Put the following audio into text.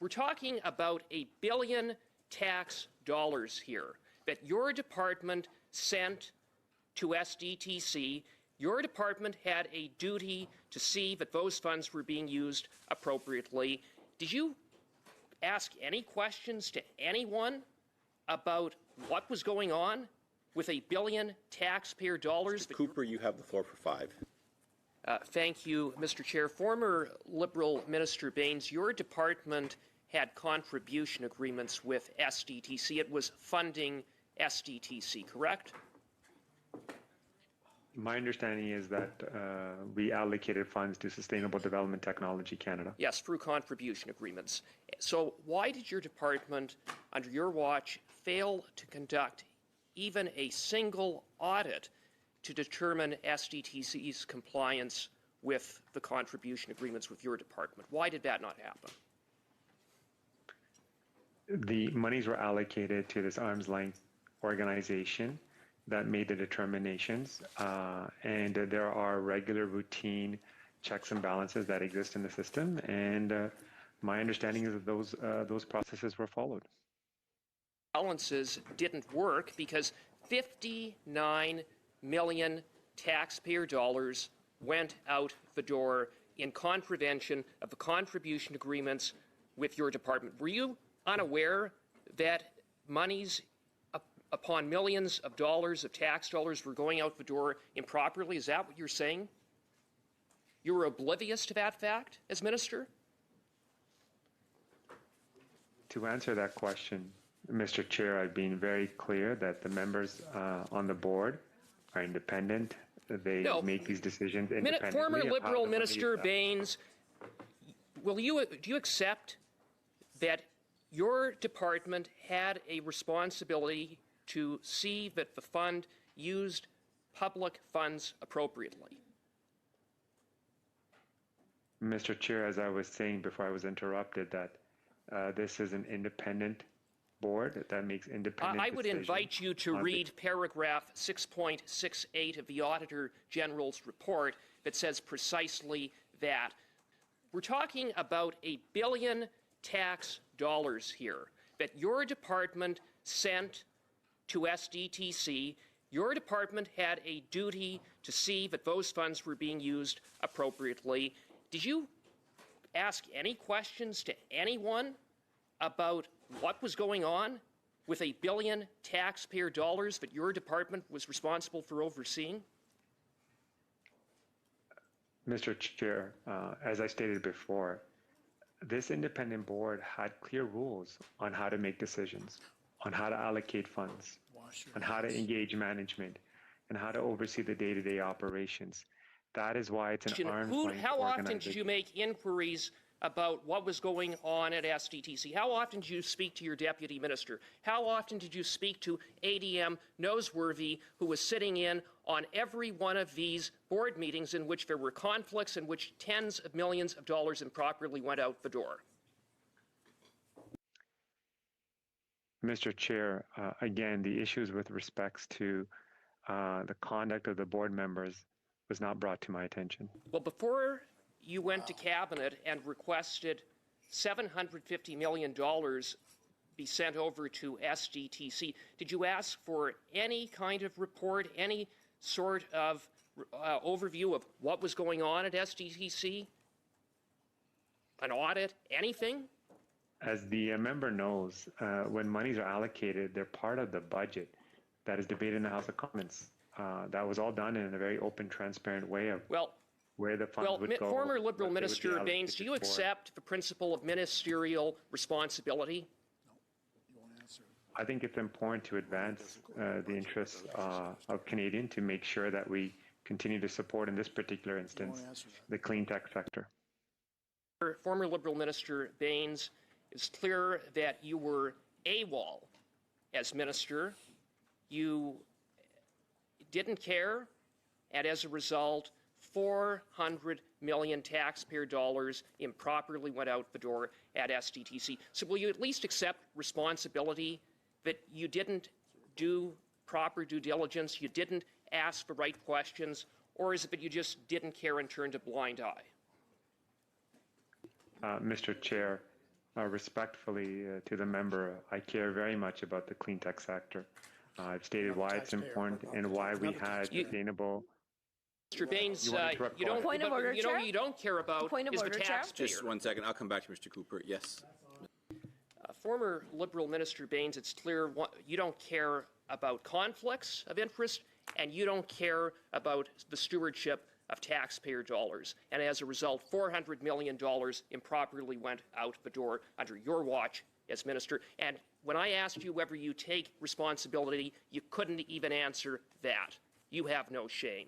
We're talking about $1 billion tax dollars here that your department sent to SDTC. Your department had a duty to see that those funds were being used appropriately. Did you ask any questions to anyone about what was going on with $1 billion taxpayer dollars? Mr. Cooper, you have the floor for 5. Thank you, Mr. Chair. Former Liberal Minister Baines, your department had contribution agreements with SDTC. It was funding SDTC, correct? My understanding is that we allocated funds to Sustainable Development Technology Canada. Yes, through contribution agreements. So why did your department, under your watch, fail to conduct even a single audit to determine SDTC's compliance with the contribution agreements with your department? Why did that not happen? The monies were allocated to this arm's length organization that made the determinations, and there are regular routine checks and balances that exist in the system, and my understanding is that those processes were followed. Balances didn't work because 59 million taxpayer dollars went out the door in contravention of the contribution agreements with your department. Were you unaware that monies upon millions of dollars of tax dollars were going out the door improperly? Is that what you're saying? You were oblivious to that fact as minister? To answer that question, Mr. Chair, I've been very clear that the members on the board are independent. They make these decisions independently. Former Liberal Minister Baines, do you accept that your department had a responsibility to see that the fund used public funds appropriately? Mr. Chair, as I was saying before I was interrupted, that this is an independent board that makes independent I would decisions. invite you to read paragraph 6.68 of the Auditor General's report that says precisely that. We're talking about $1 billion tax dollars here that your department sent to SDTC. Your department had a duty to see that those funds were being used appropriately. Did you ask any questions to anyone about what was going on with $1 billion taxpayer dollars that your department was responsible for overseeing? Mr. Chair, as I stated before, this independent board had clear rules on how to make decisions, on how to allocate funds, on how to engage management, and how to oversee the day-to-day operations. That is why it's an arm's length How often organization. did you make inquiries about what was going on at SDTC? How often did you speak to your deputy minister? How often did you speak to ADM Noseworthy, who was sitting in on every one of these board meetings in which there were conflicts, in which tens of millions of dollars improperly went out the door? Mr. Chair, again, the issues with respects to the conduct of the board members was not brought to my attention. Well, before you went to Cabinet and requested $750 million be sent over to SDTC, did you ask for any kind of report, any sort of overview of what was going on at SDTC? An audit? Anything? As the member knows, when monies are allocated, they're part of the budget that is debated in the House of Commons. That was all done in a very open, transparent way of where the funds would go. Former Liberal Minister Baines, do you accept the principle of ministerial responsibility? I think it's important to advance the interests of Canadians to make sure that we continue to support, in this particular instance, the clean tech sector. Former Liberal Minister Baines, it's clear that you were AWOL as minister. You didn't care, and as a result, 400 million taxpayer dollars improperly went out the door at SDTC. So will you at least accept responsibility that you didn't do proper due diligence, you didn't ask the right questions, or is it that you just didn't care and turned a blind eye? Mr. Chair, respectfully to the member, I care very much about the clean tech sector. I've stated why it's important and why we had sustainable. Mr. Baines, you don't care about is the taxpayer. Just 1 second. I'll come back to Mr. Cooper. Yes. Former Liberal Minister Baines, it's clear you don't care about conflicts of interest and you don't care about the stewardship of taxpayer dollars. And as a result, $400 million improperly went out the door under your watch as minister. And when I asked you whether you take responsibility, you couldn't even answer that. You have no shame.